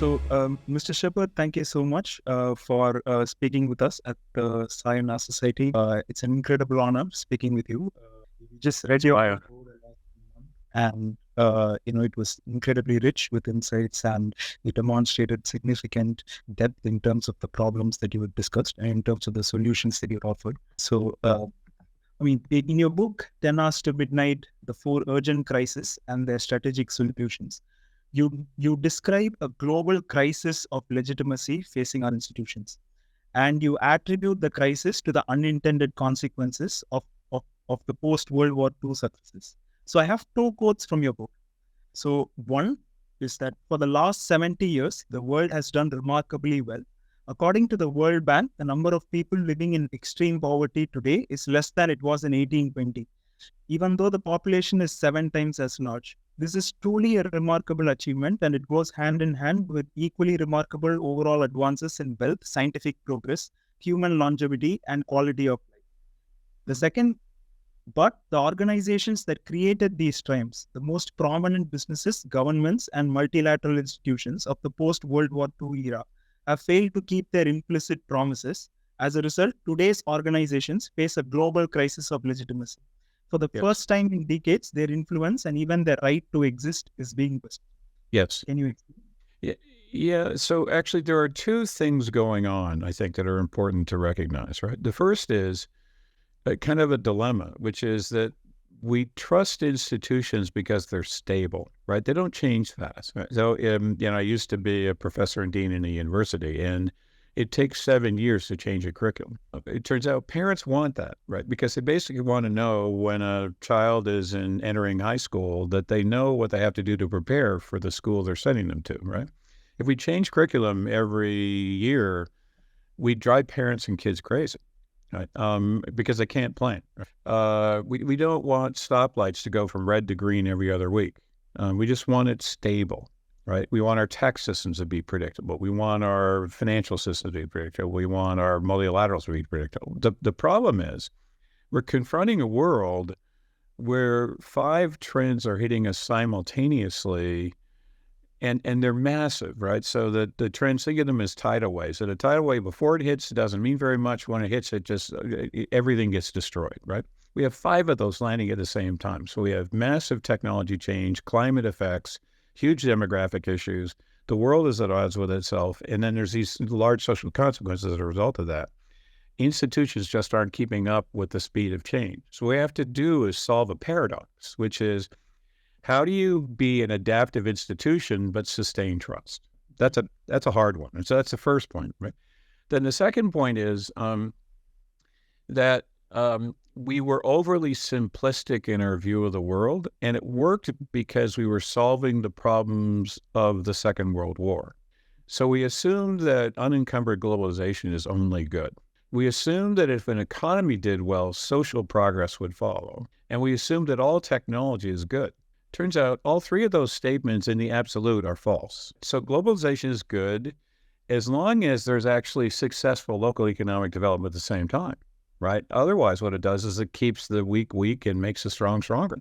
Mr. Shepherd, thank you so much for speaking with us at the Sāyana Society. It's an incredible honor speaking with you. We just read your Sāyana. and it was incredibly rich with insights, and it demonstrated significant depth in terms of the problems that you had discussed and in terms of the solutions that you offered. In your book, 10 Hours to Midnight, the 4 Urgent Crises and Their Strategic Solutions, you describe a global crisis of legitimacy facing our institutions, and you attribute the crisis to the unintended consequences of the post-World War II successes. So I have 2 quotes from your book. So one is that for the last 70 years, the world has done remarkably well. According to the World Bank, the number of people living in extreme poverty today is less than it was in 1820, even though the population is 7 times as large. This is truly a remarkable achievement, and it goes hand in hand with equally remarkable overall advances in wealth, scientific progress, human longevity, and quality of life. The second, but the organizations that created these triumphs, the most prominent businesses, governments, and multilateral institutions of the post-World War II era, have failed to keep their implicit promises. As a result, today's organizations face a global crisis of legitimacy. For the first time in decades, their influence and even their right to exist is being questioned. Yes. Can you explain? Yeah. So actually, there are 2 things going on, I think, that are important to recognize, right? The first is kind of a dilemma, which is that we trust institutions because they're stable, right? They don't change fast. Right? So, I used to be a professor and dean in a university, and it takes 7 years to change a curriculum. It turns out parents want that, right? Because they basically want to know when a child is entering high school that they know what they have to do to prepare for the school they're sending them to, right? If we change curriculum every year, we drive parents and kids crazy. Right. Because they can't plan. We don't want stoplights to go from red to green every other week. We just want it stable, right? We want our tax systems to be predictable. We want our financial systems to be predictable. We want our multilaterals to be predictable. The problem is we're confronting a world where 5 trends are hitting us simultaneously, and they're massive, right? So the trends, think of them as tidal waves. So the tidal wave, before it hits, it doesn't mean very much. When it hits, everything gets destroyed, right? We have 5 of those landing at the same time. So we have massive technology change, climate effects, huge demographic issues. The world is at odds with itself. And then there's these large social consequences as a result of that. Institutions just aren't keeping up with the speed of change. So what we have to do is solve a paradox, which is, how do you be an adaptive institution but sustain trust? That's a hard one. And so that's the first point, right? Then the second point is that we were overly simplistic in our view of the world, and it worked because we were solving the problems of the Second World War. So we assumed that unencumbered globalization is only good. We assumed that if an economy did well, social progress would follow. And we assumed that all technology is good. Turns out all 3 of those statements in the absolute are false. So globalization is good as long as there's actually successful local economic development at the same time, right? Otherwise, what it does is it keeps the weak weak and makes the strong stronger.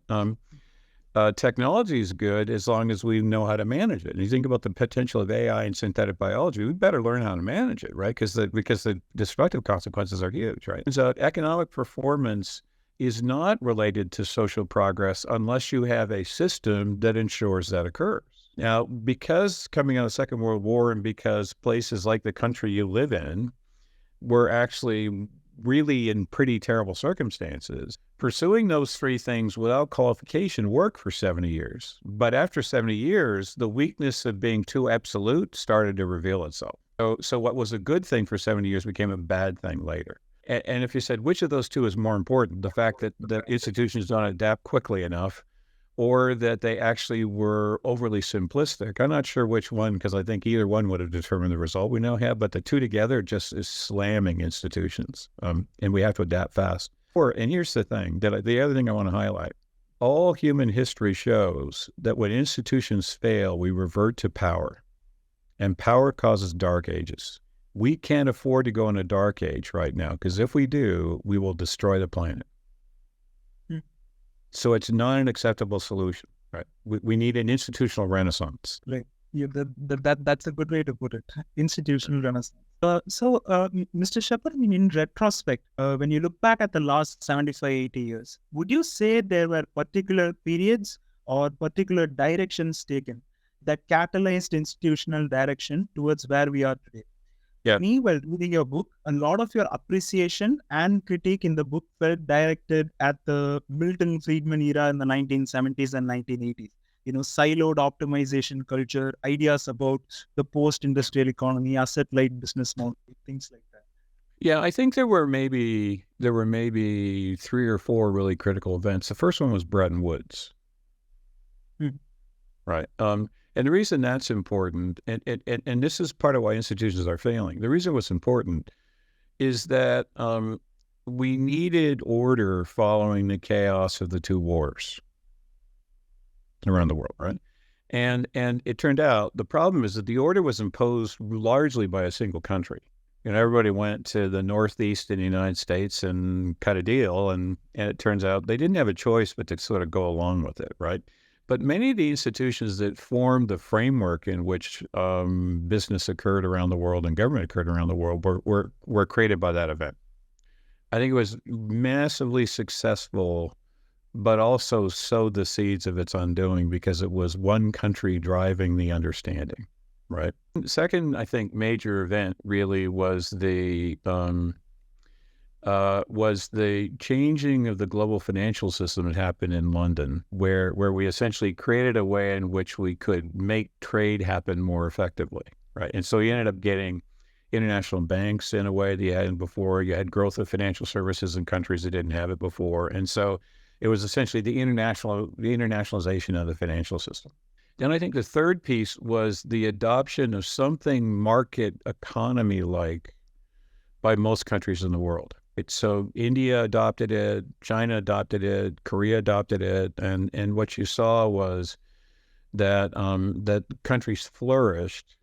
Technology is good as long as we know how to manage it. And you think about the potential of AI and synthetic biology, we better learn how to manage it, right? Because the destructive consequences are huge, right? And so economic performance is not related to social progress unless you have a system that ensures that occurs. Now, because coming out of the Second World War and because places like the country you live in were actually really in pretty terrible circumstances, pursuing those 3 things without qualification worked for 70 years. But after 70 years, the weakness of being too absolute started to reveal itself. So what was a good thing for 70 years became a bad thing later. And if you said, which of those 2 is more important, the fact that the institutions don't adapt quickly enough, or that they actually were overly simplistic, I'm not sure which one, because I think either one would have determined the result we now have, but the 2 together just is slamming institutions, and we have to adapt fast. And here's the thing, the other thing I want to highlight, all human history shows that when institutions fail, we revert to power, and power causes dark ages. We can't afford to go in a dark age right now, because if we do, we will destroy the planet. So it's not an acceptable solution, right? We need an institutional renaissance. Right. That's a good way to put it. Institutional renaissance. Mr. Shepherd, I mean, in retrospect, when you look back at the last 75, 80 years, would you say there were particular periods or particular directions taken that catalyzed institutional direction towards where we are today? Yeah. Me, while reading your book, a lot of your appreciation and critique in the book felt directed at the Milton Friedman era in the 1970s and 1980s. Siloed optimization culture, ideas about the post-industrial economy, asset-light business model, things like that. Yeah, I think there were maybe 3 or 4 really critical events. The first one was Bretton Woods. Right. And the reason that's important, and this is part of why institutions are failing, the reason what's important is that we needed order following the chaos of the 2 wars around the world, right? And it turned out the problem is that the order was imposed largely by a single country. Everybody went to the Northeast in the United States and cut a deal, and it turns out they didn't have a choice but to sort of go along with it, right? But many of the institutions that formed the framework in which business occurred around the world and government occurred around the world were created by that event. I think it was massively successful, but also sowed the seeds of its undoing because it was one country driving the understanding, right? Second, I think, major event really was the changing of the global financial system that happened in London, where we essentially created a way in which we could make trade happen more effectively, right? And so you ended up getting international banks in a way that you hadn't before. You had growth of financial services in countries that didn't have it before. And so it was essentially the internationalization of the financial system. Then I think the third piece was the adoption of something market economy-like by most countries in the world. So India adopted it, China adopted it, Korea adopted it, and what you saw was that that countries flourished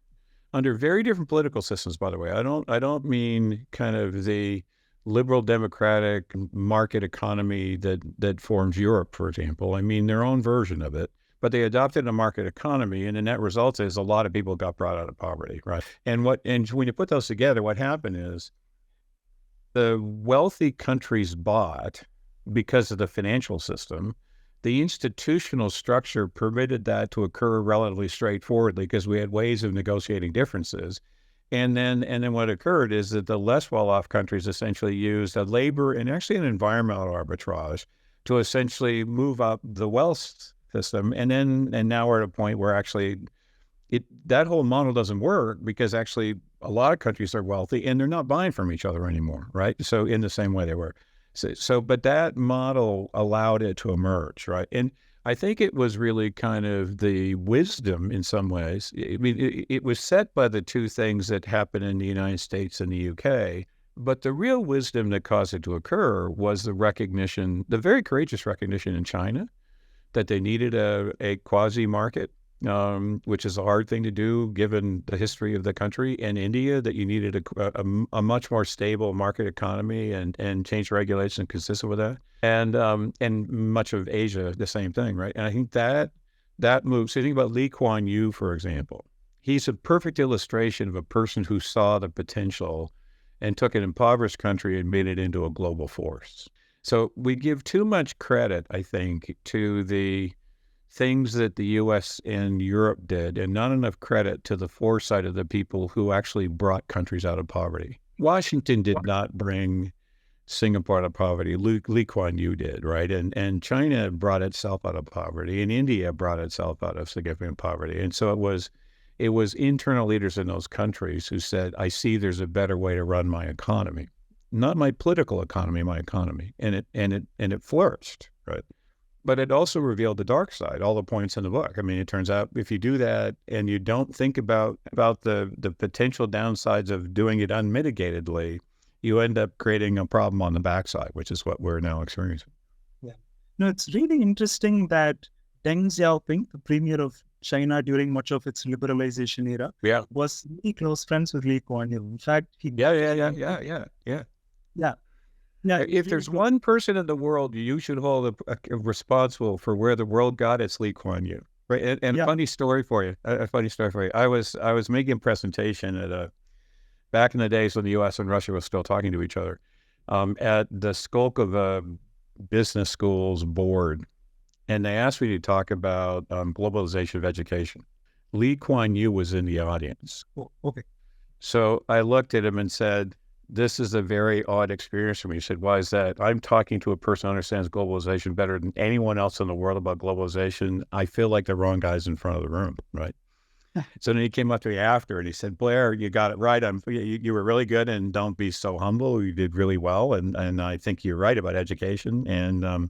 under very different political systems. By the way, I don't mean kind of the liberal democratic market economy that forms Europe, for example. I mean their own version of it, but they adopted a market economy, and the net result is a lot of people got brought out of poverty, right? And when you put those together, what happened is the wealthy countries bought, because of the financial system, the institutional structure permitted that to occur relatively straightforwardly because we had ways of negotiating differences. And then what occurred is that the less well-off countries essentially used a labor and actually an environmental arbitrage to essentially move up the wealth system. And now we're at a point where actually that whole model doesn't work because actually a lot of countries are wealthy and they're not buying from each other anymore, right? So in the same way they were. But that model allowed it to emerge, right? And I think it was really kind of the wisdom in some ways. I mean, it was set by the 2 things that happened in the United States and the UK, but the real wisdom that caused it to occur was the recognition, the very courageous recognition in China that they needed a quasi-market, which is a hard thing to do given the history of the country, and India, that you needed a much more stable market economy and change regulation consistent with that, and much of Asia, the same thing, right? And I think that move, so you think about Lee Kuan Yew, for example, he's a perfect illustration of a person who saw the potential and took an impoverished country and made it into a global force. So we give too much credit, I think, to the things that the U.S. and Europe did, and not enough credit to the foresight of the people who actually brought countries out of poverty. Washington did not bring Singapore out of poverty. Lee Kuan Yew did, right? And China brought itself out of poverty, and India brought itself out of significant poverty. And so it was internal leaders in those countries who said, I see there's a better way to run my economy. Not my political economy, my economy. And it flourished, right? But it also revealed the dark side, all the points in the book. I mean, it turns out if you do that and you don't think about the potential downsides of doing it unmitigatedly, you end up creating a problem on the backside, which is what we're now experiencing. Yeah. No, it's really interesting that Deng Xiaoping, the premier of China during much of its liberalization era, was really close friends with Lee Kuan Yew. In fact, Yeah, if there's one person in the world you should hold responsible for where the world got, it's Lee Kuan Yew. Right. And a Yeah. funny story for you. A funny story for you. I was making a presentation back in the days when the U.S. and Russia was still talking to each other, at the Skolkovo Business School's board, and they asked me to talk about globalization of education. Lee Kuan Yew was in the audience. Oh, okay. So I looked at him and said, "This is a very odd experience for me." He said, "Why is that?" "I'm talking to a person who understands globalization better than anyone else in the world about globalization. I feel like the wrong guy's in front of the room," right? So then he came up to me after and he said, "Blair, you got it right. You were really good, and don't be so humble. You did really well. And I think you're right about education." And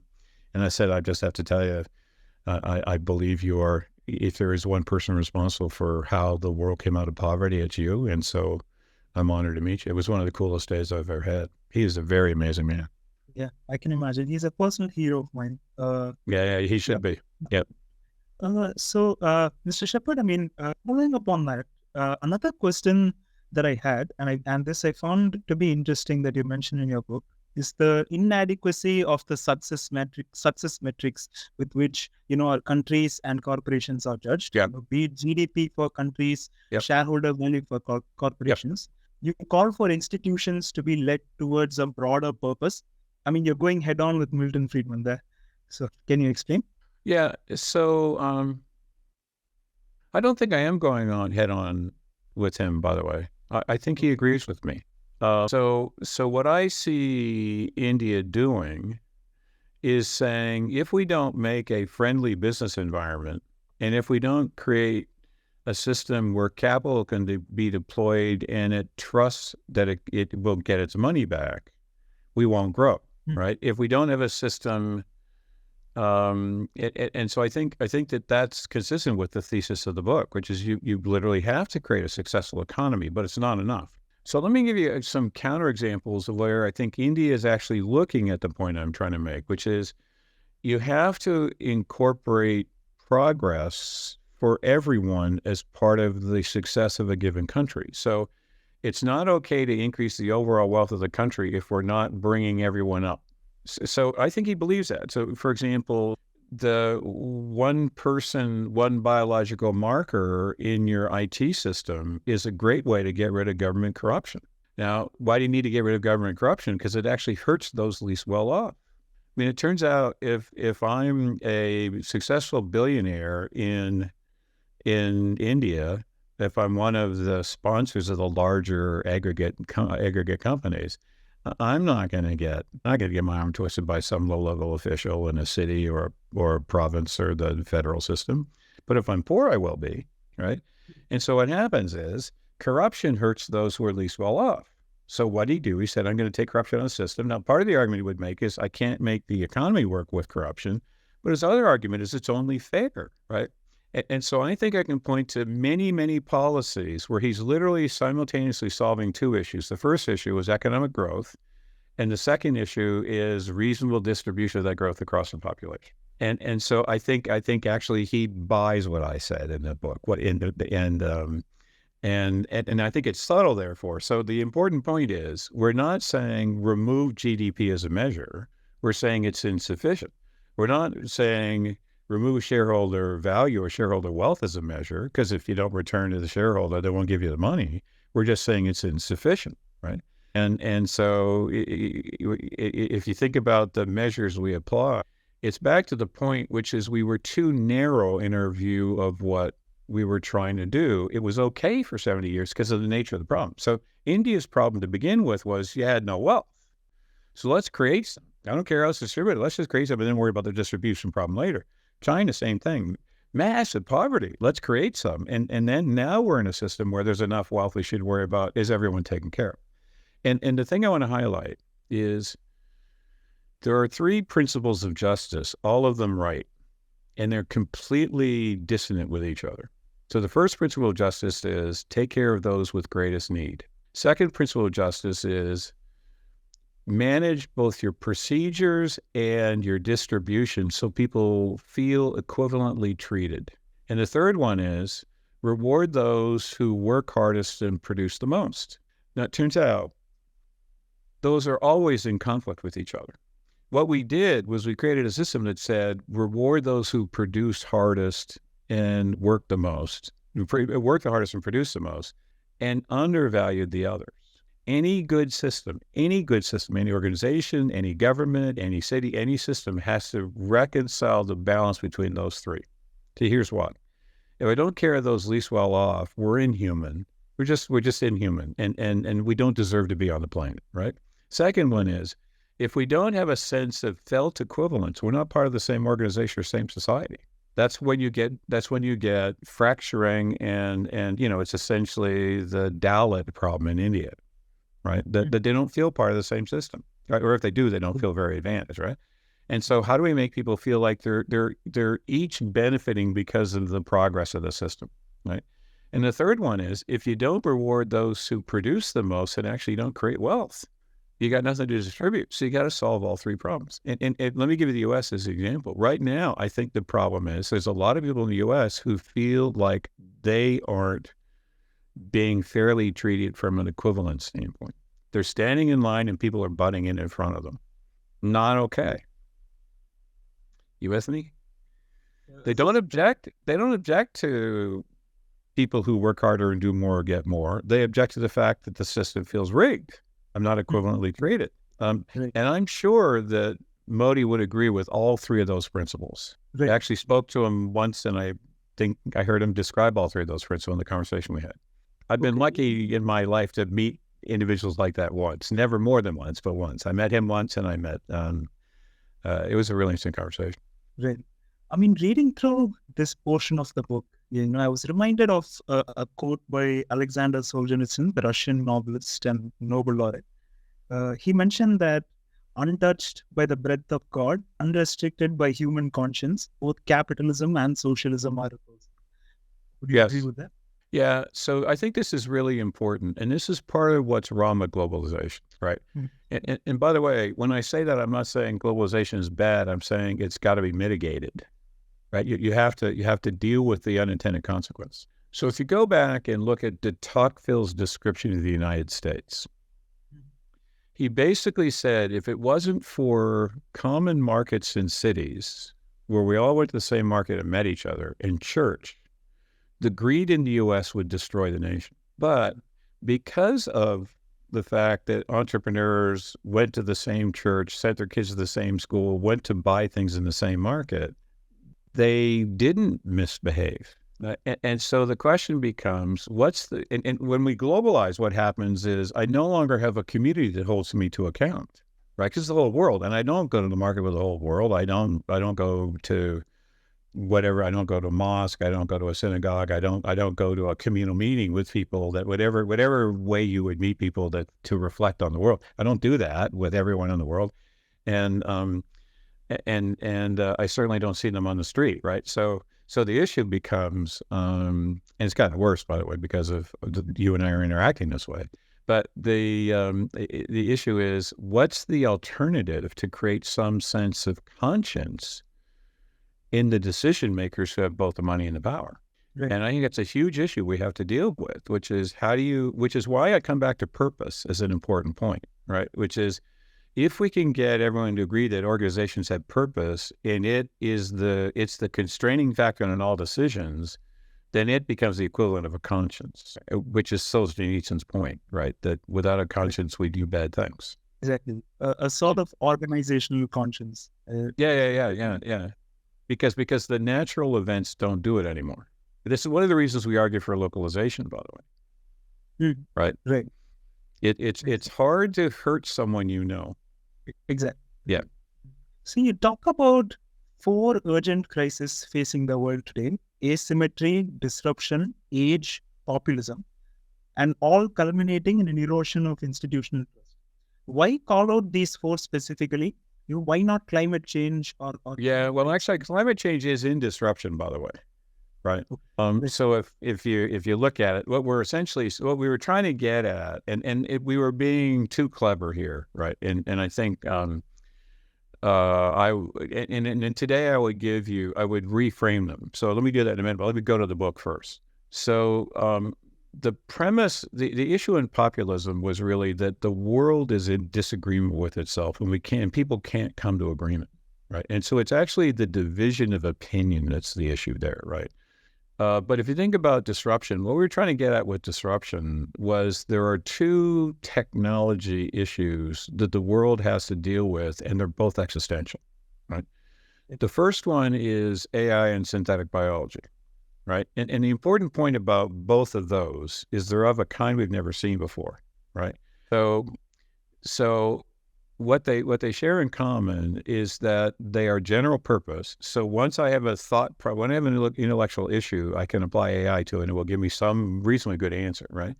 I said, "I just have to tell you, I believe you are, if there is one person responsible for how the world came out of poverty, it's you. And so I'm honored to meet you." It was one of the coolest days I've ever had. He is a very amazing man. Yeah, I can imagine. He's a personal hero of mine. Yeah, he should be. Yep. So, Mr. Shepherd, I mean, following up on that, another question that I had, and this I found to be interesting that you mentioned in your book, is the inadequacy of the success metrics with which our countries and corporations are judged. Yeah. Be it GDP for countries, Yep. shareholder value for corporations. You call for institutions to be led towards a broader purpose. I mean, you're going head on with Milton Friedman there. So, can you explain? Yeah. So I don't think I am going on head on with him, by the way. I think he agrees with me. So what I see India doing is saying, if we don't make a friendly business environment, and if we don't create a system where capital can be deployed and it trusts that it will get its money back, we won't grow, right? If we don't have a system, and so I think that that's consistent with the thesis of the book, which is you literally have to create a successful economy, but it's not enough. So let me give you some counterexamples of where I think India is actually looking at the point I'm trying to make, which is you have to incorporate progress for everyone as part of the success of a given country. So it's not okay to increase the overall wealth of the country if we're not bringing everyone up. So I think he believes that. So, for example, the one person, one biological marker in your IT system is a great way to get rid of government corruption. Now, why do you need to get rid of government corruption? Because it actually hurts those least well off. I mean, it turns out if I'm a successful billionaire in India, if I'm one of the sponsors of the larger aggregate companies, I'm not going to get my arm twisted by some low-level official in a city or a province or the federal system. But if I'm poor, I will be, right? And so what happens is corruption hurts those who are least well off. So what did he do? He said, I'm going to take corruption out of the system. Now, part of the argument he would make is I can't make the economy work with corruption. But his other argument is it's only fair, right? And so I think I can point to many, many policies where he's literally simultaneously solving two issues. The first issue is economic growth, and the second issue is reasonable distribution of that growth across the population. And so I think actually he buys what I said in the book. And I think it's subtle, therefore. So the important point is we're not saying remove GDP as a measure. We're saying it's insufficient. We're not saying remove shareholder value or shareholder wealth as a measure, because if you don't return to the shareholder, they won't give you the money. We're just saying it's insufficient, right? And so if you think about the measures we apply, it's back to the point, which is we were too narrow in our view of what we were trying to do. It was okay for 70 years because of the nature of the problem. So India's problem to begin with was you had no wealth. So let's create some. I don't care how it's distributed. Let's just create some and then worry about the distribution problem later. China, same thing. Massive poverty. Let's create some. And then now we're in a system where there's enough wealth we should worry about, is everyone taken care of? And the thing I want to highlight is there are three principles of justice, all of them right, and they're completely dissonant with each other. So the first principle of justice is take care of those with greatest need. Second principle of justice is manage both your procedures and your distribution so people feel equivalently treated. And the third one is reward those who work hardest and produce the most. Now, it turns out those are always in conflict with each other. What we did was we created a system that said reward those who produce hardest and worked the most, worked the hardest and produced the most, and undervalued the others. Any good system, any organization, any government, any city, any system has to reconcile the balance between those three. So here's why. If I don't care of those least well off, we're inhuman. We're just inhuman, and we don't deserve to be on the planet, right? Second one is, if we don't have a sense of felt equivalence, we're not part of the same organization or same society. That's when you get fracturing, and it's essentially the Dalit problem in India, right? That they don't feel part of the same system, right? Or if they do, they don't feel very advantaged, right? And so how do we make people feel like they're each benefiting because of the progress of the system, right? And the third one is, if you don't reward those who produce the most, and actually don't create wealth, you got nothing to distribute. So you got to solve all three problems. And let me give you the U.S. as an example. Right now, I think the problem is there's a lot of people in the U.S. who feel like they aren't being fairly treated from an equivalence standpoint. They're standing in line and people are butting in front of them. Not okay. You with me? They don't object. They don't object to people who work harder and do more or get more. They object to the fact that the system feels rigged. I'm not equivalently treated. And I'm sure that Modi would agree with all three of those principles. I actually spoke to him once, and I think I heard him describe all three of those principles in the conversation we had. I've been lucky in my life to meet individuals like that once, never more than once, but once. I met him once, and I met, it was a really interesting conversation. Right. I mean, reading through this portion of the book, I was reminded of a quote by Alexander Solzhenitsyn, the Russian novelist and Nobel laureate. He mentioned that untouched by the breath of God, unrestricted by human conscience, both capitalism and socialism are opposed. Would you agree with that? Yeah. So I think this is really important. And this is part of what's wrong with globalization, right? And by the way, when I say that, I'm not saying globalization is bad. I'm saying it's got to be mitigated. Right, you have to deal with the unintended consequence. So if you go back and look at de Tocqueville's description of the United States, he basically said if it wasn't for common markets in cities where we all went to the same market and met each other, and church, the greed in the U.S. would destroy the nation. But because of the fact that entrepreneurs went to the same church, sent their kids to the same school, went to buy things in the same market, they didn't misbehave. And so the question becomes, and when we globalize, what happens is I no longer have a community that holds me to account, right? Because it's the whole world, and I don't go to the market with the whole world. I don't go to whatever. I don't go to a mosque. I don't go to a synagogue. I don't go to a communal meeting with people that whatever way you would meet people to reflect on the world. I don't do that with everyone in the world. And I certainly don't see them on the street, right? So the issue becomes, and it's gotten worse, by the way, because of you and I are interacting this way. But the issue is, what's the alternative to create some sense of conscience in the decision makers who have both the money and the power? Right. And I think it's a huge issue we have to deal with, which is why I come back to purpose as an important point, right? Which is, if we can get everyone to agree that organizations have purpose, and it's the constraining factor in all decisions, then it becomes the equivalent of a conscience, which is Solzhenitsyn's point, right? That without a conscience, we do bad things. Exactly. A sort of organizational conscience. Yeah. Because the natural events don't do it anymore. This is one of the reasons we argue for localization, by the way. Right? Right. It's hard to hurt someone you know. Exactly. Yeah. So you talk about 4 urgent crises facing the world today: asymmetry, disruption, age, populism, and all culminating in an erosion of institutional trust. Why call out these 4 specifically? Why not climate change or Yeah, well, actually, climate change is in disruption, by the way. Right. So if you look at it, what we were trying to get at, we were being too clever here, right? And I think and today I would reframe them. So let me do that in a minute. But let me go to the book first. So the premise, the issue in populism was really that the world is in disagreement with itself, and people can't come to agreement, right? And so it's actually the division of opinion that's the issue there, right? But if you think about disruption, what we were trying to get at with disruption was there are two technology issues that the world has to deal with, and they're both existential, right? The first one is AI and synthetic biology, right? And the important point about both of those is they're of a kind we've never seen before, right? So what they share in common is that they are general purpose. So once I have when I have an intellectual issue, I can apply AI to it and it will give me some reasonably good answer, right?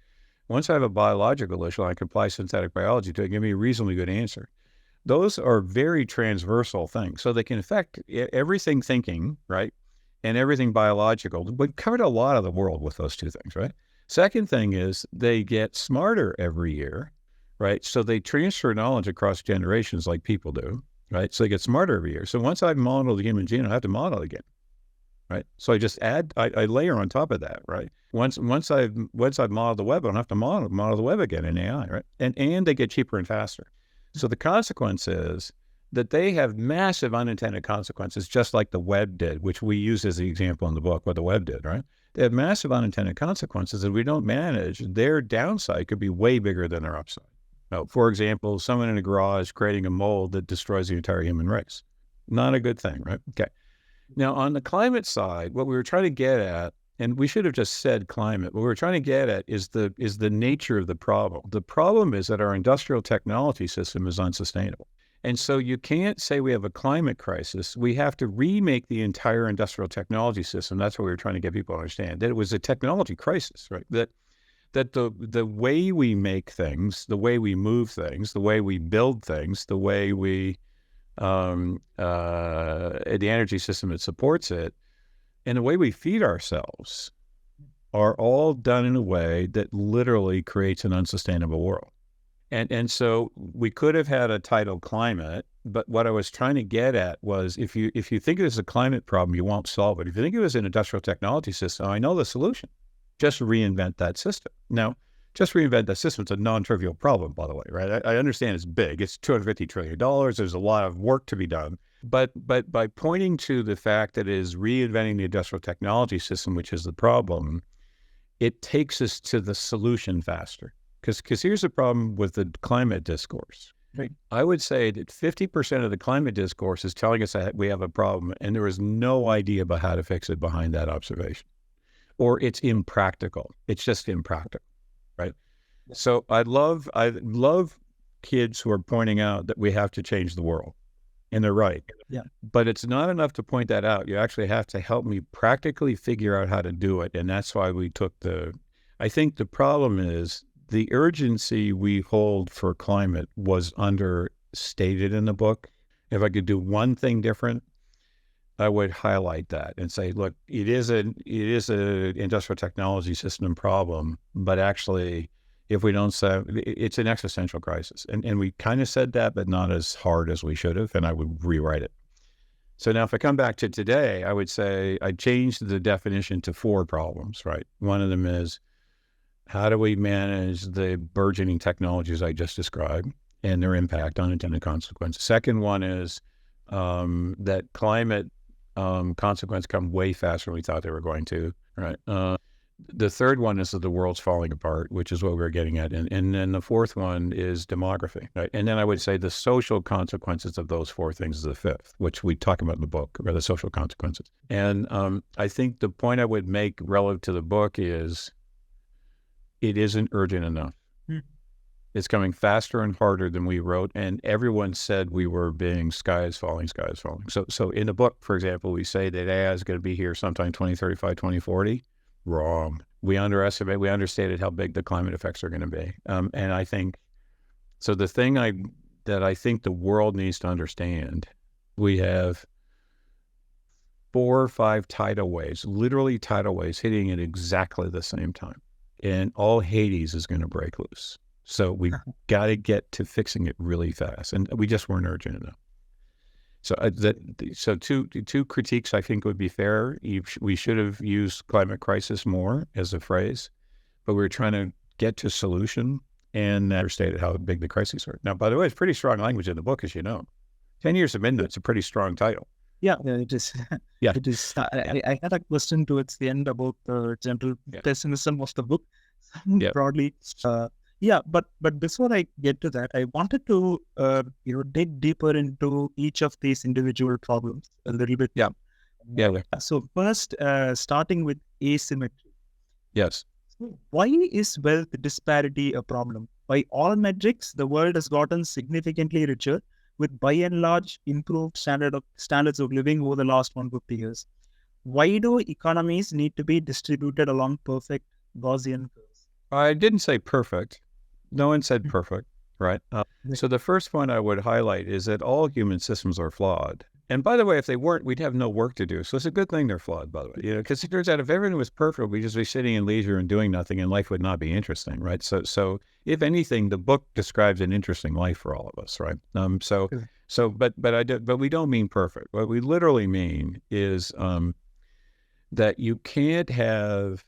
Once I have a biological issue, I can apply synthetic biology to it and give me a reasonably good answer. Those are very transversal things. So they can affect everything thinking, right? And everything biological. We've covered a lot of the world with those two things, right? Second thing is they get smarter every year. Right. So they transfer knowledge across generations like people do. Right. So they get smarter every year. So once I've modeled the human genome, I have to model it again. Right. So I just I layer on top of that. Right. Once I've modeled the web, I don't have to model the web again in AI. Right. And they get cheaper and faster. So the consequence is that they have massive unintended consequences, just like the web did, which we use as the example in the book, what the web did. Right. They have massive unintended consequences. If we don't manage, their downside could be way bigger than their upside. Now, for example, someone in a garage creating a mold that destroys the entire human race. Not a good thing, right? Okay. Now, on the climate side, what we were trying to get at, and we should have just said climate, what we were trying to get at is the nature of the problem. The problem is that our industrial technology system is unsustainable. And so you can't say we have a climate crisis. We have to remake the entire industrial technology system. That's what we were trying to get people to understand, that it was a technology crisis, right? That the way we make things, the way we move things, the way we build things, the way we, the energy system that supports it, and the way we feed ourselves are all done in a way that literally creates an unsustainable world. And so we could have had a title climate, but what I was trying to get at was if you think it is a climate problem, you won't solve it. If you think it was an industrial technology system, I know the solution. Just reinvent that system. Now, just reinvent that system. It's a non-trivial problem, by the way, right? I understand it's big. It's $250 trillion. There's a lot of work to be done. But by pointing to the fact that it is reinventing the industrial technology system, which is the problem, it takes us to the solution faster. Because here's the problem with the climate discourse. Right. I would say that 50% of the climate discourse is telling us that we have a problem, and there is no idea about how to fix it behind that observation. Or it's impractical. It's just impractical, right? So I love kids who are pointing out that we have to change the world, and they're right. Yeah. But it's not enough to point that out. You actually have to help me practically figure out how to do it, and that's why we took I think the problem is the urgency we hold for climate was understated in the book. If I could do one thing different, I would highlight that and say, look, it is an industrial technology system problem, but actually, if we don't say, it's an existential crisis. And we kind of said that, but not as hard as we should have, and I would rewrite it. So now if I come back to today, I would say I changed the definition to 4 problems, right? One of them is, how do we manage the burgeoning technologies I just described and their impact on unintended consequences? Second one is that climate consequences come way faster than we thought they were going to, right? The third one is that the world's falling apart, which is what we're getting at. And then the fourth one is demography, right? And then I would say the social consequences of those 4 things is the fifth, which we talk about in the book, or the social consequences. And I think the point I would make relative to the book is it isn't urgent enough. It's coming faster and harder than we wrote, and everyone said we were being sky is falling. So in the book, for example, we say that AI is going to be here sometime 2035, 2040. Wrong. We understated how big the climate effects are going to be. And I think, so the thing that I think the world needs to understand, we have 4 or 5 tidal waves, literally tidal waves hitting at exactly the same time. And all Hades is going to break loose. So we've got to get to fixing it really fast, and we just weren't urgent enough. So two critiques I think would be fair. We should have used climate crisis more as a phrase, but we were trying to get to solution and understated how big the crises are. Now, by the way, it's pretty strong language in the book, as you know. 10 Years of Midnight is a pretty strong title. Yeah, it is. Yeah. It is. I had a question towards the end about the general pessimism of the book. Broadly, yeah. But before I get to that, I wanted to dig deeper into each of these individual problems a little bit. Yeah. So first, starting with asymmetry. Yes. So why is wealth disparity a problem? By all metrics, the world has gotten significantly richer, with by and large improved standards of living over the last 150 years. Why do economies need to be distributed along perfect Gaussian curves? I didn't say perfect. No one said perfect, right? So the first point I would highlight is that all human systems are flawed. And by the way, if they weren't, we'd have no work to do. So it's a good thing they're flawed, by the way. Because it turns out if everything was perfect, we'd just be sitting in leisure and doing nothing, and life would not be interesting, right? So if anything, the book describes an interesting life for all of us, right? But we don't mean perfect. What we literally mean is that you can't have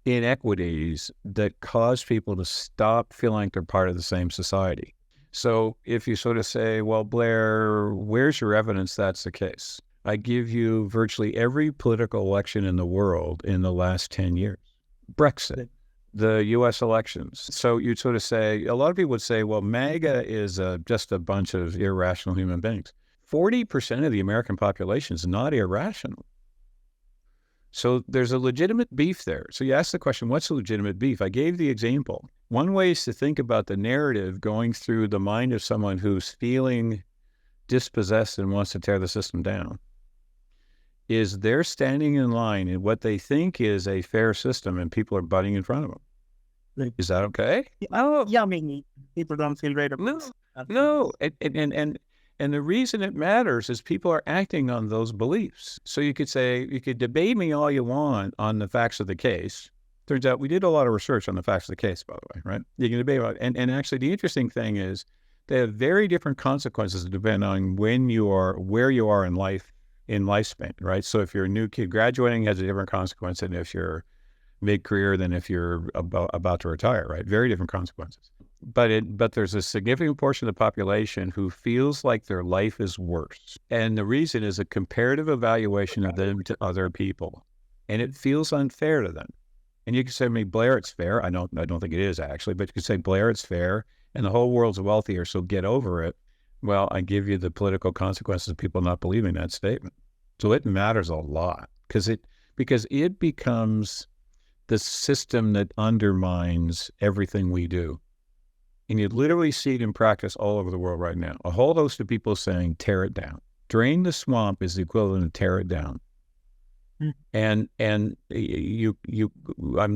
inequities that cause people to stop feeling like they're part of the same society. So if you sort of say, well, Blair, where's your evidence that's the case? I give you virtually every political election in the world in the last 10 years. Brexit, the U.S. elections. So you'd sort of say, a lot of people would say, well, MAGA is just a bunch of irrational human beings. 40% of the American population is not irrational. So there's a legitimate beef there. So you ask the question, what's the legitimate beef? I gave the example. One way is to think about the narrative going through the mind of someone who's feeling dispossessed and wants to tear the system down. Is they're standing in line in what they think is a fair system and people are butting in front of them. Right. Is that okay? Oh, yeah, I mean, people don't feel right about it. No. And the reason it matters is people are acting on those beliefs. So you could say, you could debate me all you want on the facts of the case. Turns out we did a lot of research on the facts of the case, by the way, right? You can debate about it. And actually the interesting thing is they have very different consequences depending on where you are in life, in lifespan, right? So if you're a new kid graduating, it has a different consequence than if you're mid-career than if you're about to retire, right? Very different consequences. But there's a significant portion of the population who feels like their life is worse. And the reason is a comparative evaluation of them to other people. And it feels unfair to them. And you can say to me, Blair, it's fair. I don't think it is actually, but you can say, Blair, it's fair. And the whole world's wealthier, so get over it. Well, I give you the political consequences of people not believing that statement. So it matters a lot because it becomes the system that undermines everything we do. And you literally see it in practice all over the world right now. A whole host of people saying, tear it down. Drain the swamp is the equivalent of tear it down. And I'm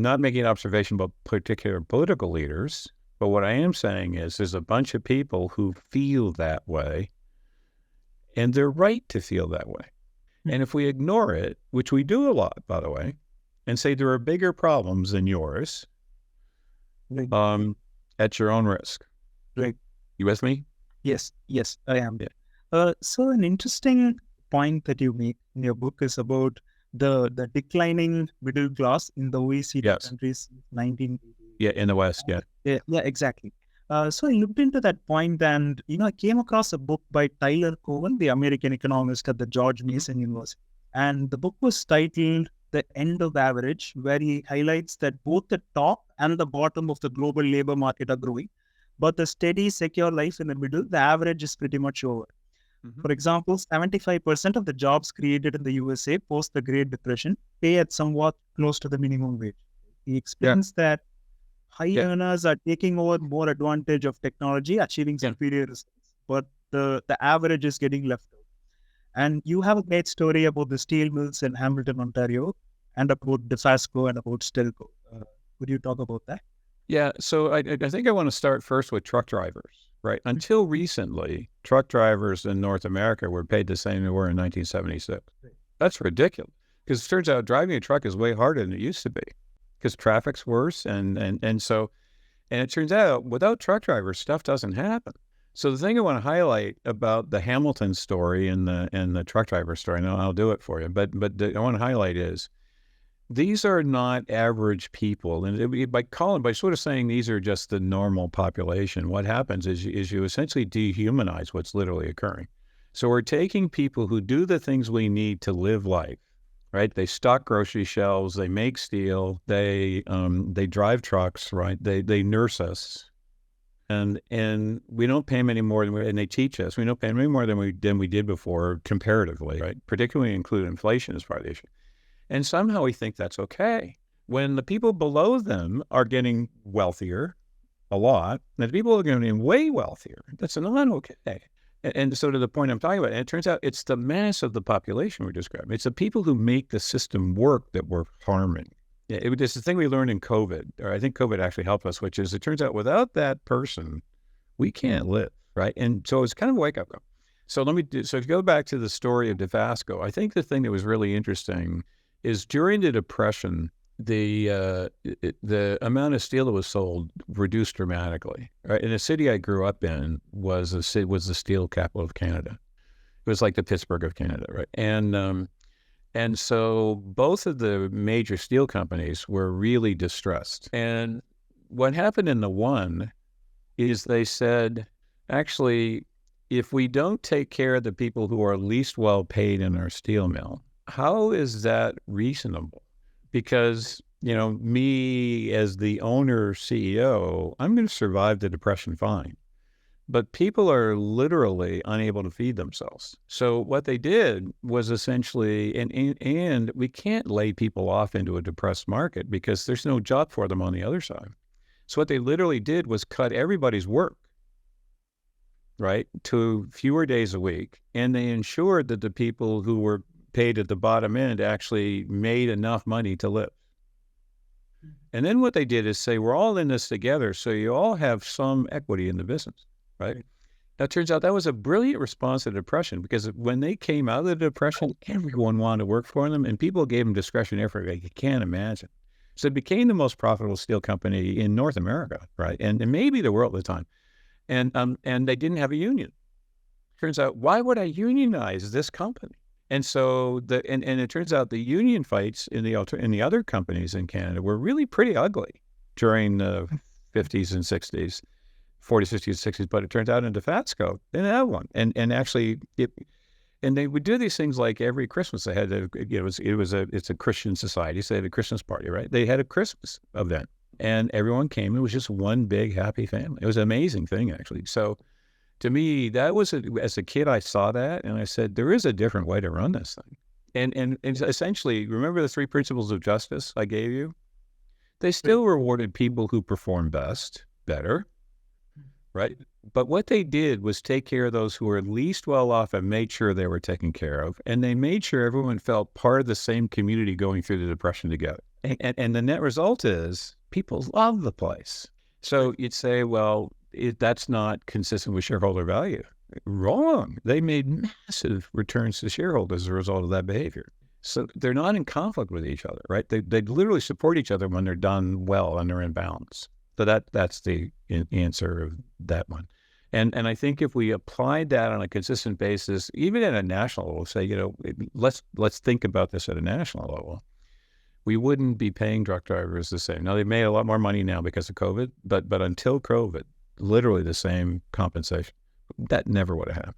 not making an observation about particular political leaders, but what I am saying is there's a bunch of people who feel that way, and they're right to feel that way. And if we ignore it, which we do a lot, by the way, and say there are bigger problems than yours, at your own risk. Right. You with me? Yes, I am. Yeah. So an interesting point that you make in your book is about the declining middle class in the OECD countries 1980. Yeah, in the West, yeah, exactly. So I looked into that point and, I came across a book by Tyler Cowen, the American economist at the George Mason University. And the book was titled The End of Average, where he highlights that both the top and the bottom of the global labor market are growing, but the steady, secure life in the middle, the average is pretty much over. For example, 75% of the jobs created in the USA post the Great Depression pay at somewhat close to the minimum wage. He explains that high earners are taking over more advantage of technology, achieving superior results, but the average is getting left out. And you have a great story about the steel mills in Hamilton, Ontario, and about Dofasco and about Stelco. Could you talk about that? Yeah, so I think I want to start first with truck drivers, right? Until recently, truck drivers in North America were paid the same they were in 1976. That's ridiculous, because it turns out driving a truck is way harder than it used to be, because traffic's worse, and it turns out without truck drivers, stuff doesn't happen. So the thing I want to highlight about the Hamilton story and the truck driver story, and I'll do it for you, but I want to highlight is these are not average people. And by sort of saying these are just the normal population, what happens is you essentially dehumanize what's literally occurring. So we're taking people who do the things we need to live life, right? They stock grocery shelves, they make steel, they drive trucks, right? They nurse us, and we don't pay them any more than and they teach us. We don't pay them any more than we did before comparatively, right? Particularly include inflation as part of the issue. And somehow we think that's okay. When the people below them are getting wealthier a lot, and the people are getting way wealthier, that's not okay. And so to the point I'm talking about, and it turns out it's the mass of the population we're describing. It's the people who make the system work that we're harming. It's the thing we learned in COVID, or I think COVID actually helped us, which is it turns out without that person, we can't live, right? And so it's kind of a wake-up call. So so if you go back to the story of Dofasco, I think the thing that was really interesting is during the Depression, the amount of steel that was sold reduced dramatically. Right? In the city I grew up in was the steel capital of Canada. It was like the Pittsburgh of Canada, right? And so both of the major steel companies were really distressed. And what happened in the one is they said, actually, if we don't take care of the people who are least well paid in our steel mill, how is that reasonable? Because, me as the owner CEO, I'm going to survive the Depression fine. But people are literally unable to feed themselves. So what they did was essentially, and we can't lay people off into a depressed market because there's no job for them on the other side. So what they literally did was cut everybody's work, right, to fewer days a week. And they ensured that the people who were paid at the bottom end actually made enough money to live. And then what they did is say, we're all in this together, so you all have some equity in the business, right? Now, it turns out that was a brilliant response to the Depression, because when they came out of the Depression, everyone wanted to work for them, and people gave them discretionary effort like you can't imagine. So it became the most profitable steel company in North America, right? And maybe the world at the time. And they didn't have a union. Turns out, why would I unionize this company? And so and it turns out the union fights in the other companies in Canada were really pretty ugly during the 50s and 60s, 40s, 50s, 60s. But it turns out in Dofasco, they didn't have one. And actually, they would do these things like every Christmas. They had it's a Christian society, so they had a Christmas party, right? They had a Christmas event, and everyone came. It was just one big happy family. It was an amazing thing, actually. So to me, that was, as a kid, I saw that, and I said, there is a different way to run this thing. And essentially, remember the 3 principles of justice I gave you? They still rewarded people who performed better, right? But what they did was take care of those who were least well off and made sure they were taken care of. And they made sure everyone felt part of the same community going through the Depression together. And the net result is people love the place. So you'd say, well, that's not consistent with shareholder value. Wrong. They made massive returns to shareholders as a result of that behavior. So they're not in conflict with each other, right? They literally support each other when they're done well and they're in balance. So that's the answer of that one. And I think if we applied that on a consistent basis, even at a national level, say, let's think about this at a national level, we wouldn't be paying truck drivers the same. Now, they've made a lot more money now because of COVID, but until COVID, literally the same compensation. That never would have happened.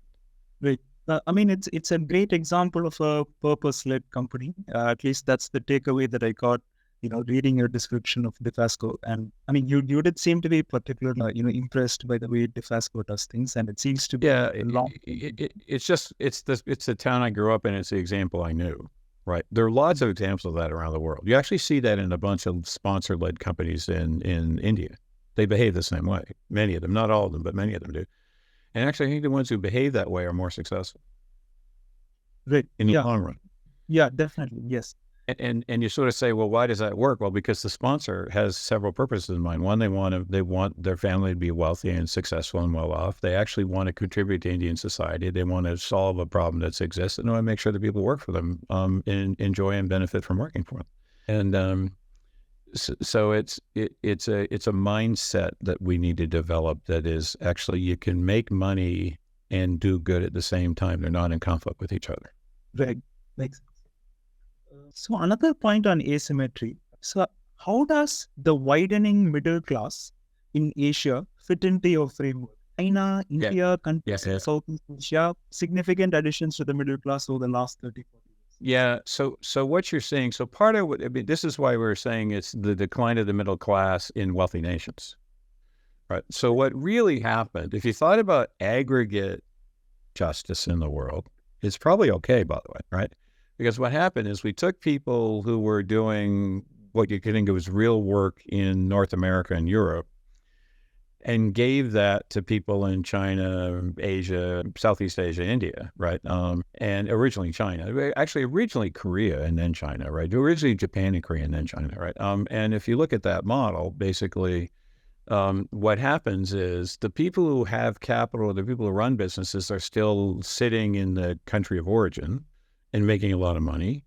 Right. It's a great example of a purpose-led company. At least that's the takeaway that I got, reading your description of Dofasco. And you did seem to be particularly, impressed by the way Dofasco does things, and it seems to be it's the town I grew up in. It's the example I knew. Right. There are lots of examples of that around the world. You actually see that in a bunch of sponsor-led companies in India. They behave the same way. Many of them, not all of them, but many of them do. And actually, I think the ones who behave that way are more successful. Right. In the long run. Yeah, definitely. Yes. And you sort of say, well, why does that work? Well, because the sponsor has several purposes in mind. One, they want their family to be wealthy and successful and well off. They actually want to contribute to Indian society. They want to solve a problem that exists, and they want to make sure that people who work for them and enjoy and benefit from working for them. And so it's a mindset that we need to develop. That is actually, you can make money and do good at the same time. They're not in conflict with each other. Right. Makes sense. So another point on asymmetry. So how does the widening middle class in Asia fit into your framework? China, Yeah. India, countries Yes. in Yes. Southeast Asia, significant additions to the middle class over the last 30, 40 years. Yeah. So what you're saying, so part of what, I mean, this is why we're saying it's the decline of the middle class in wealthy nations, right? So what really happened, if you thought about aggregate justice in the world, it's probably okay, by the way, right? Because what happened is we took people who were doing what you could think of as real work in North America and Europe and gave that to people in China, Asia, Southeast Asia, India, right? And originally China, actually originally Korea and then China, right? Originally Japan and Korea and then China, right? And if you look at that model, basically, what happens is the people who have capital, the people who run businesses are still sitting in the country of origin and making a lot of money,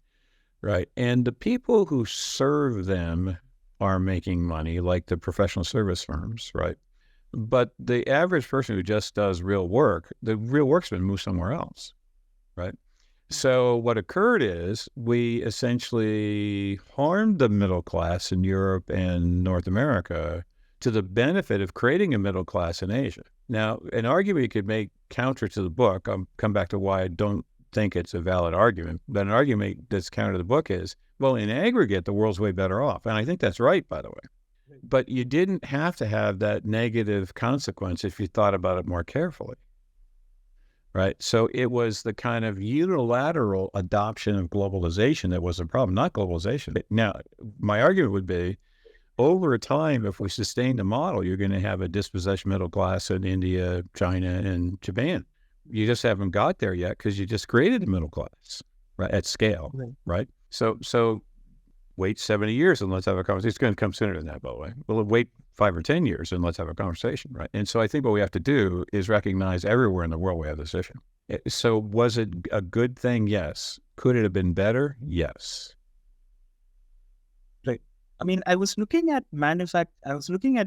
right? And the people who serve them are making money, like the professional service firms, right? But the average person who just does real work, the real work's been moved somewhere else, right? So what occurred is we essentially harmed the middle class in Europe and North America to the benefit of creating a middle class in Asia. Now, an argument you could make counter to the book, I'll come back to why I don't think it's a valid argument, but an argument that's counter to the book is, well, in aggregate, the world's way better off. And I think that's right, by the way. But you didn't have to have that negative consequence if you thought about it more carefully, right? So it was the kind of unilateral adoption of globalization that was a problem, not globalization. Now, my argument would be, over time, if we sustain the model, you're going to have a dispossessed middle class in India, China, and Japan. You just haven't got there yet because you just created a middle class, right, at scale, right? So wait 70 years and let's have a conversation. It's going to come sooner than that, by the way. We'll wait 5 or 10 years and let's have a conversation, right? And so I think what we have to do is recognize everywhere in the world we have this issue. So was it a good thing? Yes. Could it have been better? Yes. Right. I mean, I was looking at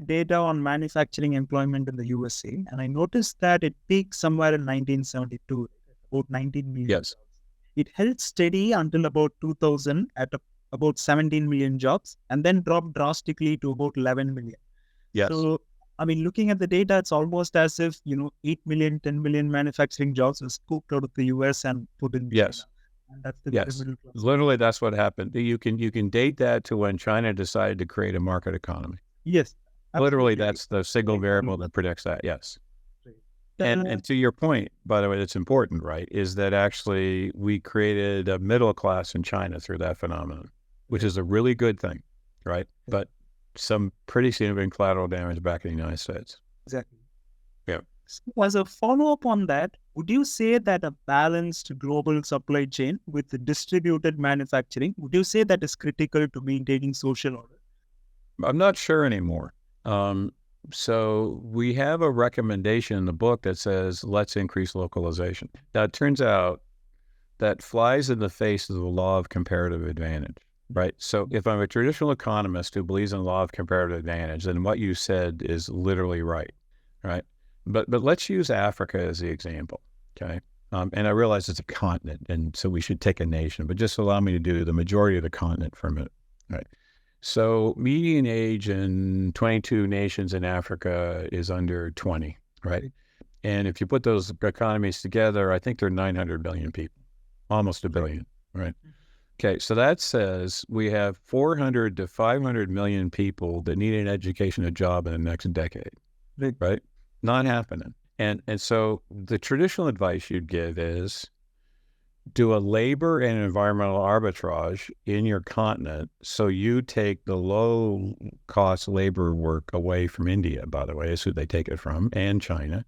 data on manufacturing employment in the USA, and I noticed that it peaked somewhere in 1972, about 19 million. Yes. Jobs. It held steady until about 2000 at about 17 million jobs, and then dropped drastically to about 11 million. Yes. So, I mean, looking at the data, it's almost as if, 8 million, 10 million manufacturing jobs were scooped out of the US and put in China. And that's the middle class. Literally, that's what happened. You can date that to when China decided to create a market economy. Yes. Absolutely. Literally, that's the single variable that predicts that. Yes. And to your point, by the way, that's important, right, is that actually we created a middle class in China through that phenomenon, which is a really good thing, right? But some pretty significant collateral damage back in the United States. Exactly. Yeah. So as a follow-up on that, would you say that a balanced global supply chain with the distributed manufacturing, would you say that is critical to maintaining social order? I'm not sure anymore. So we have a recommendation in the book that says, let's increase localization. Now, it turns out that flies in the face of the law of comparative advantage, right? So if I'm a traditional economist who believes in the law of comparative advantage, then what you said is literally right? But let's use Africa as the example, okay? And I realize it's a continent, and so we should take a nation, but just allow me to do the majority of the continent for a minute, right? So median age in 22 nations in Africa is under 20, right? And if you put those economies together, I think they're 900 million people, almost a billion, right? Okay, so that says we have 400 to 500 million people that need an education, a job in the next decade, right? Not happening. And so the traditional advice you'd give is do a labor and environmental arbitrage in your continent so you take the low-cost labor work away from India, by the way, is who they take it from, and China,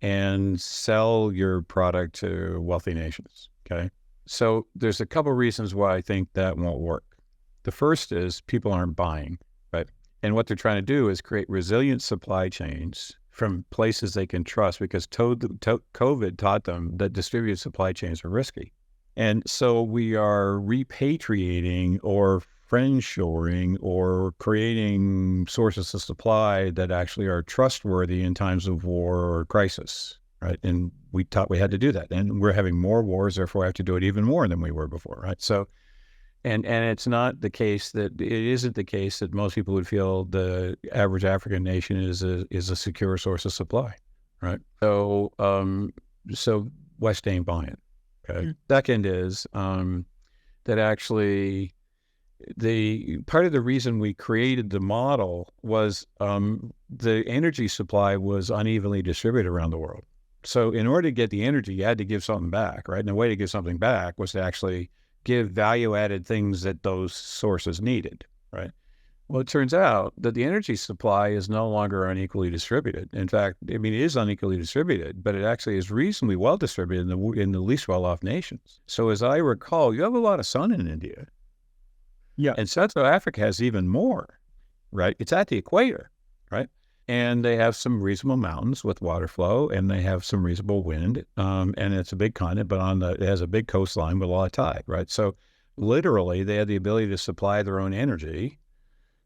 and sell your product to wealthy nations, okay? So there's a couple reasons why I think that won't work. The first is people aren't buying, right? And what they're trying to do is create resilient supply chains from places they can trust, because COVID taught them that distributed supply chains are risky. And so we are repatriating or friendshoring or creating sources of supply that actually are trustworthy in times of war or crisis, right? And we thought we had to do that. And we're having more wars, therefore we have to do it even more than we were before, right? So, and it's not the case that, it isn't the case that most people would feel the average African nation is a secure source of supply. right? So West ain't buying. Okay. Second is that actually the part of the reason we created the model was the energy supply was unevenly distributed around the world. So in order to get the energy, you had to give something back, right? And the way to give something back was to actually give value-added things that those sources needed, right? Well, it turns out that the energy supply is no longer unequally distributed. In fact, I mean, it is unequally distributed, but it actually is reasonably well distributed in the least well-off nations. So as I recall, you have a lot of sun in India. Yeah. And Central Africa has even more, right? It's at the equator, right? And they have some reasonable mountains with water flow, and they have some reasonable wind. And it's a big continent, but it has a big coastline with a lot of tide, right? So literally, they have the ability to supply their own energy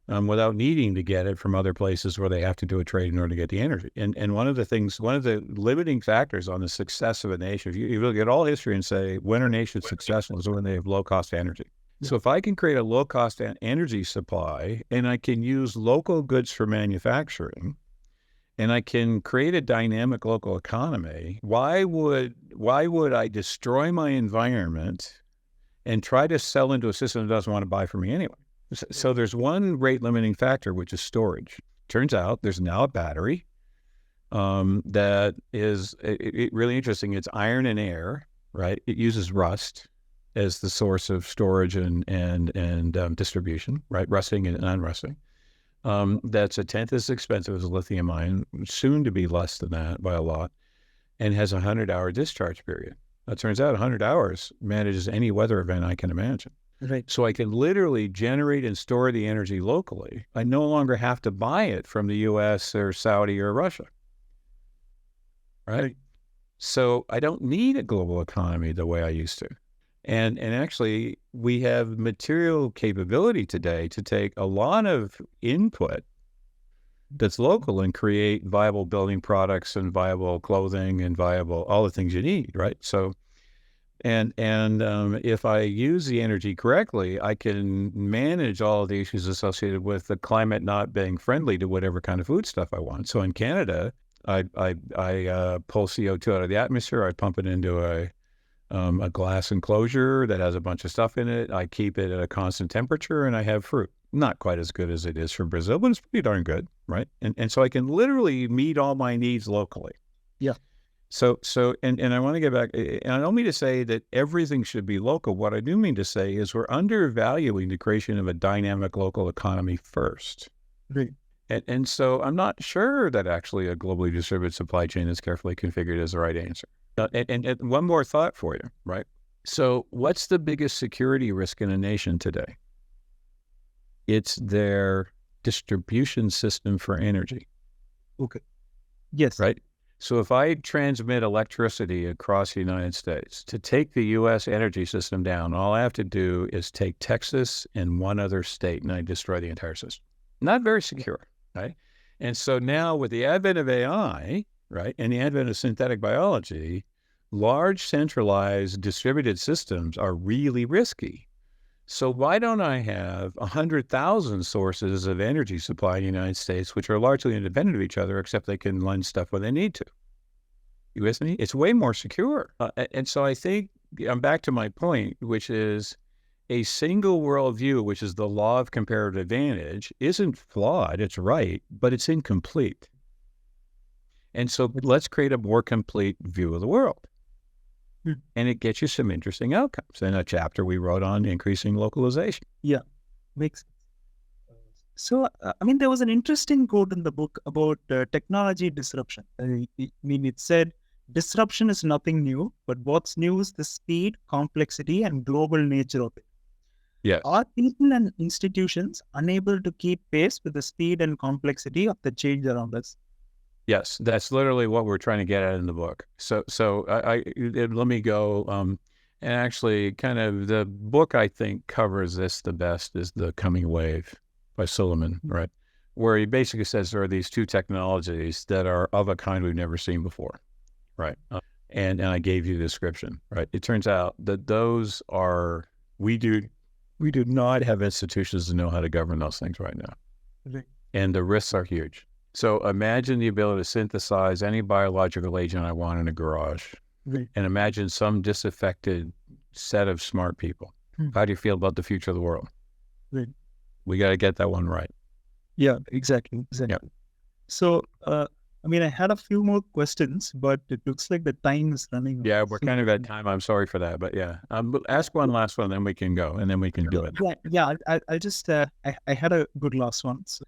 without needing to get it from other places where they have to do a trade in order to get the energy. And one of the limiting factors on the success of a nation, if you look at all history and say, when are nations successful, is when they have low-cost energy. So if I can create a low-cost energy supply and I can use local goods for manufacturing and I can create a dynamic local economy, why would I destroy my environment and try to sell into a system that doesn't want to buy from me anyway? So there's one rate limiting factor, which is storage. Turns out there's now a battery that is really interesting. It's iron and air, right? It uses rust as the source of storage and distribution, right? Rusting and unrusting. That's a tenth as expensive as a lithium ion, soon to be less than that by a lot, and has a 100-hour discharge period. It turns out 100 hours manages any weather event I can imagine. Right. So I can literally generate and store the energy locally. I no longer have to buy it from the U.S. or Saudi or Russia, right? So I don't need a global economy the way I used to. And actually, we have material capability today to take a lot of input that's local and create viable building products and viable clothing and viable all the things you need, right? So, and if I use the energy correctly, I can manage all of the issues associated with the climate not being friendly to whatever kind of food stuff I want. So in Canada, I pull CO2 out of the atmosphere, I pump it into a glass enclosure that has a bunch of stuff in it. I keep it at a constant temperature and I have fruit. Not quite as good as it is from Brazil, but it's pretty darn good, right? And so I can literally meet all my needs locally. Yeah. So I want to get back, and I don't mean to say that everything should be local. What I do mean to say is we're undervaluing the creation of a dynamic local economy first. Right. And so I'm not sure that actually a globally distributed supply chain that's carefully configured is the right answer. And one more thought for you, right? So what's the biggest security risk in a nation today? It's their distribution system for energy. Okay. Yes. Right? So if I transmit electricity across the United States, to take the U.S. energy system down, all I have to do is take Texas and one other state, and I destroy the entire system. Not very secure, right? And so now with the advent of AI, right, and the advent of synthetic biology, large centralized distributed systems are really risky. So why don't I have 100,000 sources of energy supply in the United States, which are largely independent of each other, except they can lend stuff when they need to? You with me? It's way more secure. And so I think I'm back to my point, which is a single worldview, which is the law of comparative advantage, isn't flawed. It's right, but it's incomplete. And so let's create a more complete view of the world. And it gets you some interesting outcomes. In a chapter we wrote on increasing localization. Yeah, makes sense. So, there was an interesting quote in the book about technology disruption. It said, disruption is nothing new, but what's new is the speed, complexity, and global nature of it. Yes. Are people and institutions unable to keep pace with the speed and complexity of the change around us? Yes, that's literally what we're trying to get at in the book. So let me go. And actually, kind of the book I think covers this the best is The Coming Wave by Suleiman, right? Where he basically says there are these two technologies that are of a kind we've never seen before, right? And I gave you the description, right? It turns out that those are we do not have institutions that know how to govern those things right now, Right. and the risks are huge. So imagine the ability to synthesize any biological agent I want in a garage, Right. and imagine some disaffected set of smart people. How do you feel about the future of the world? Right. We got to get that one right. Yeah, exactly. So, I had a few more questions, but it looks like the time is running out. Yeah, we're kind of at time. I'm sorry for that, but yeah. Ask one last one, then we can go, and then we can do it. Yeah. I just I had a good last one. So,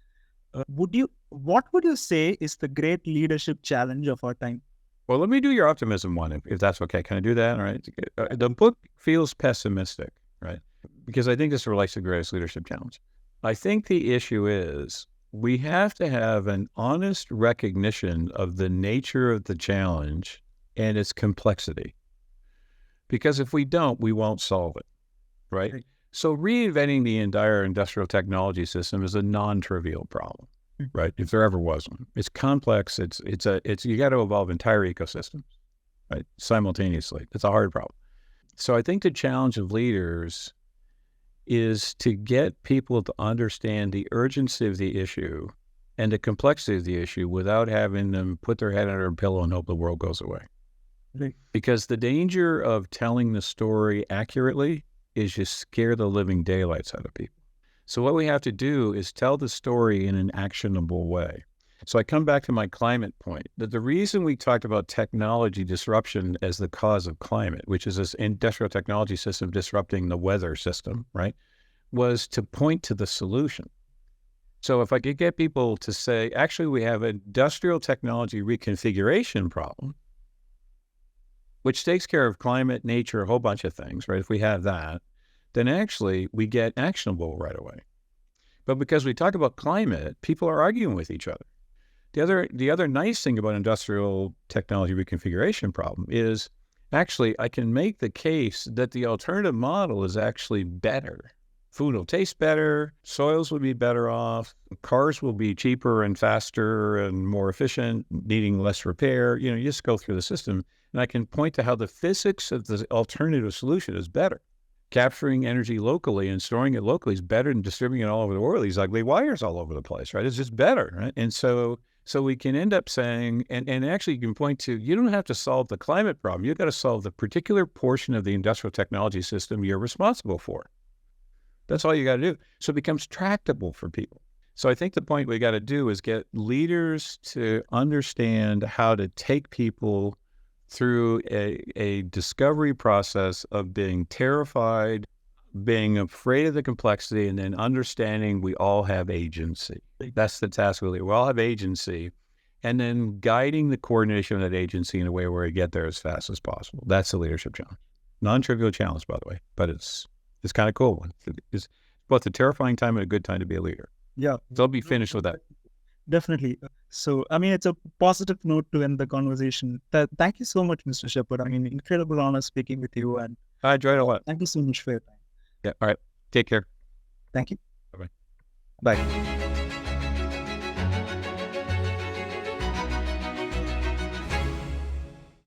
what would you say is the great leadership challenge of our time? Well, let me do your optimism one, if that's okay. Can I do that? All right. The book feels pessimistic, right? Because I think this relates to the greatest leadership challenge. I think the issue is we have to have an honest recognition of the nature of the challenge and its complexity. Because if we don't, we won't solve it, right? So reinventing the entire industrial technology system is a non-trivial problem, right? If there ever was one. It's complex. It's you got to evolve entire ecosystems, right? Simultaneously. It's a hard problem. So I think the challenge of leaders is to get people to understand the urgency of the issue and the complexity of the issue without having them put their head under a pillow and hope the world goes away. Right. Because the danger of telling the story accurately is you scare the living daylights out of people. So what we have to do is tell the story in an actionable way. So I come back to my climate point, that the reason we talked about technology disruption as the cause of climate, which is this industrial technology system disrupting the weather system, right, was to point to the solution. So if I could get people to say, actually, we have an industrial technology reconfiguration problem, which takes care of climate, nature, a whole bunch of things, right? If we have that, then actually we get actionable right away. But because we talk about climate, people are arguing with each other. The other nice thing about industrial technology reconfiguration problem is actually I can make the case that the alternative model is actually better. Food will taste better, soils will be better off, cars will be cheaper and faster and more efficient, needing less repair. You just go through the system, and I can point to how the physics of the alternative solution is better. Capturing energy locally and storing it locally is better than distributing it all over the world. These ugly wires all over the place, right? It's just better, right? And so we can end up saying, and actually you can point to, you don't have to solve the climate problem. You've got to solve the particular portion of the industrial technology system you're responsible for. That's all you got to do. So it becomes tractable for people. So I think the point we got to do is get leaders to understand how to take people through a discovery process of being terrified, being afraid of the complexity, and then understanding we all have agency. That's the task really. We all have agency, and then guiding the coordination of that agency in a way where we get there as fast as possible. That's the leadership challenge. Non-trivial challenge, by the way, but it's kind of cool. It's both a terrifying time and a good time to be a leader. Yeah. So I'll be finished with that. Definitely. So, it's a positive note to end the conversation. Thank you so much, Mr. Sheppard. Incredible honor speaking with you, and I enjoyed it a lot. thank you so much for your time. Yeah. All right. Take care. Thank you. Bye-bye. Bye.